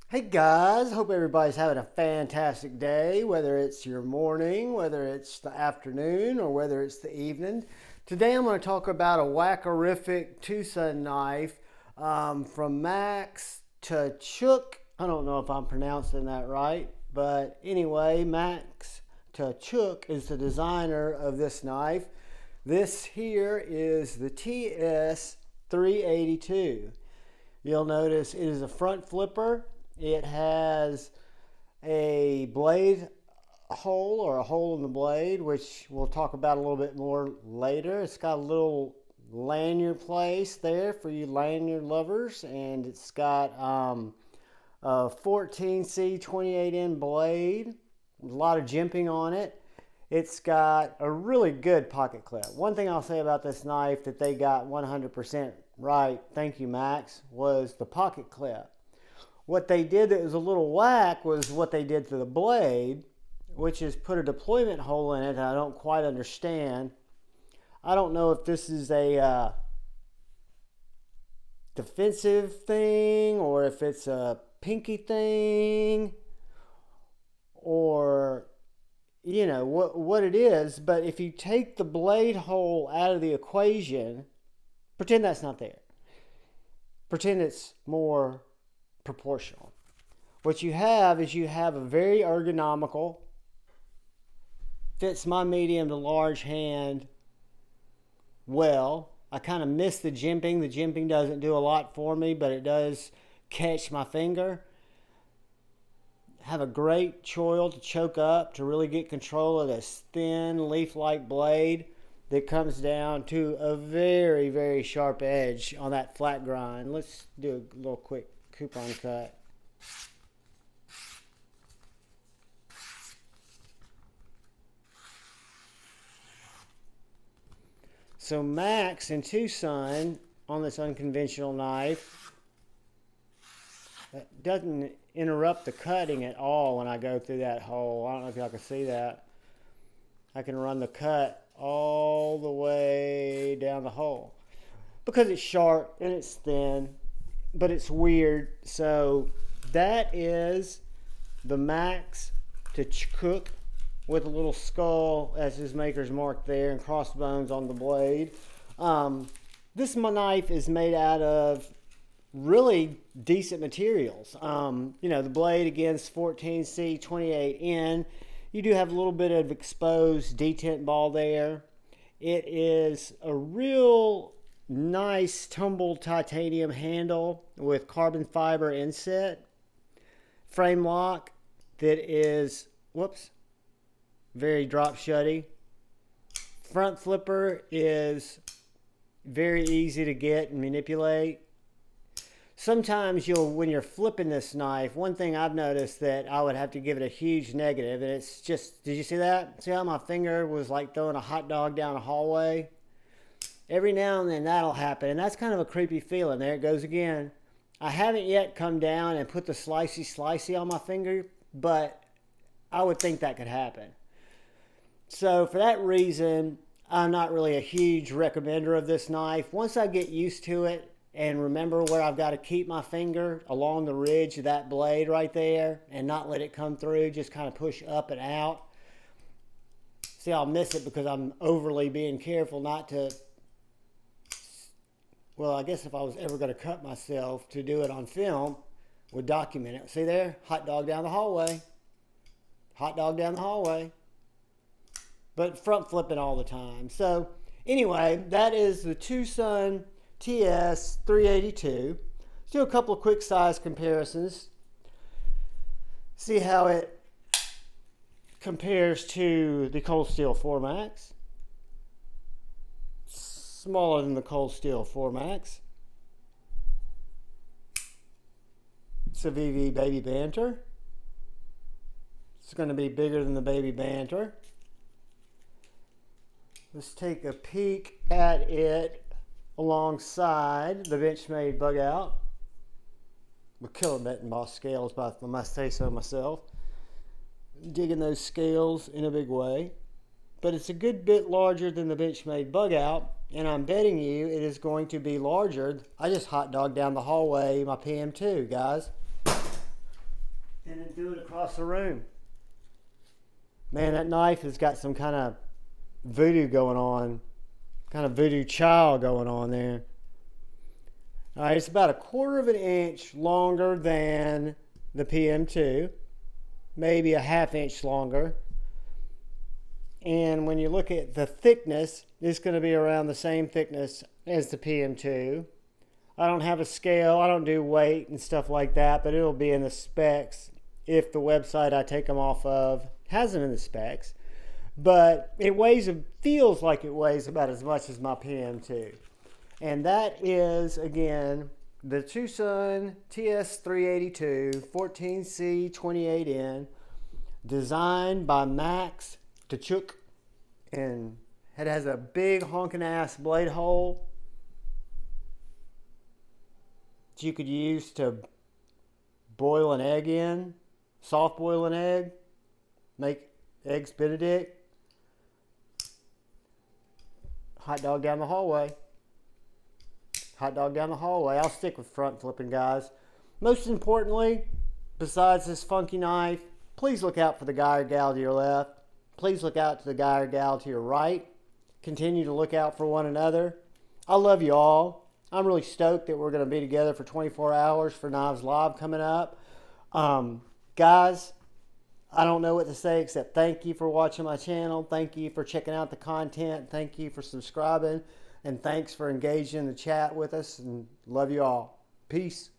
Hey guys, hope everybody's having a fantastic day, whether it's your morning, whether it's the afternoon, or whether it's the evening. Today I'm going to talk about a whackerific TwoSun knife from Max to Chook. I don't know if I'm pronouncing that right, but anyway, Max to Chook is the designer of this knife. This here is the TS-382. You'll notice it is a front flipper. It has a blade hole or a hole in the blade, which we'll talk about a little bit more later. It's got a little lanyard place there for you lanyard lovers, and it's got a 14C 28N blade. There's a lot of jimping on it. It's got a really good pocket clip. One thing I'll say about this knife that they got 100% right, thank you Max, was the pocket clip. What they did that was a little whack was what they did to the blade, which is put a deployment hole in it that I don't quite understand. I don't know if this is a defensive thing or if it's a pinky thing or what it is, but if you take the blade hole out of the equation, pretend that's not there. Pretend it's more proportional. What you have is you have a very ergonomical, fits my medium to large hand well. I kind of miss the jimping. The jimping doesn't do a lot for me, but it does catch my finger. Have a great choil to choke up to really get control of this thin leaf-like blade that comes down to a very, very sharp edge on that flat grind. Let's do a little quick coupon cut. So Max and TwoSun on this unconventional knife doesn't interrupt the cutting at all when I go through that hole. I don't know if y'all can see that. I can run the cut all the way down the hole because it's sharp and it's thin, but it's weird. So that is the Max to Cook with a little skull as his maker's mark there and crossbones on the blade. This knife is made out of really decent materials. The blade against 14C 28N. You do have a little bit of exposed detent ball there. It is a real nice tumbled titanium handle with carbon fiber inset. Frame lock that is, very drop shutty. Front flipper is very easy to get and manipulate. Sometimes when you're flipping this knife, one thing I've noticed that I would have to give it a huge negative, and it's just, did you see that? See how my finger was like throwing a hot dog down a hallway? Every now and then that'll happen, and that's kind of a creepy feeling. There it goes again. I haven't yet come down and put the slicey on my finger, but I would think that could happen. So for that reason, I'm not really a huge recommender of this knife. Once I get used to it and remember where I've got to keep my finger along the ridge of that blade right there and not let it come through, just kind of push up and out. See, I'll miss it because I'm overly being careful not to, well, I guess if I was ever going to cut myself to do it on film, would document it. See there? Hot dog down the hallway. Hot dog down the hallway. But front flipping all the time. So anyway, that is the TwoSun TS-382. Let's do a couple of quick size comparisons. See how it compares to the Cold Steel 4MAX. Smaller than the Cold Steel 4MAX. It's a VV Baby Banter. It's going to be bigger than the Baby Banter. Let's take a peek at it alongside the Benchmade Bug Out with killer net and boss scales, but I must say so myself. Digging those scales in a big way. But it's a good bit larger than the Benchmade Bug Out, and I'm betting you it is going to be larger. I just hot dogged down the hallway my PM2, guys. and then do it across the room. Man, that knife has got some kind of voodoo going on. Kind of voodoo child going on there. All right, it's about 1/4 of an inch longer than the PM2. Maybe a 1/2 inch longer. And when you look at the thickness, it's going to be around the same thickness as the PM2. I don't have a scale. I don't do weight and stuff like that, but it'll be in the specs if the website I take them off of has them in the specs. But it weighs, it feels like it weighs about as much as my PM2. And that is, again, the TwoSun TS-382 14C 28N, designed by Max Tachuk, and it has a big honking ass blade hole that you could use to boil an egg in, soft boil an egg, make eggs Benedict. Hot dog down the hallway. Hot dog down the hallway. I'll stick with front flipping, guys. Most importantly, besides this funky knife, please look out for the guy or gal to your left. Please look out to the guy or gal to your right. Continue to look out for one another. I love you all. I'm really stoked that we're going to be together for 24 hours for Knives Live coming up. Guys, I don't know what to say except thank you for watching my channel. Thank you for checking out the content. Thank you for subscribing. And thanks for engaging in the chat with us. And love you all. Peace.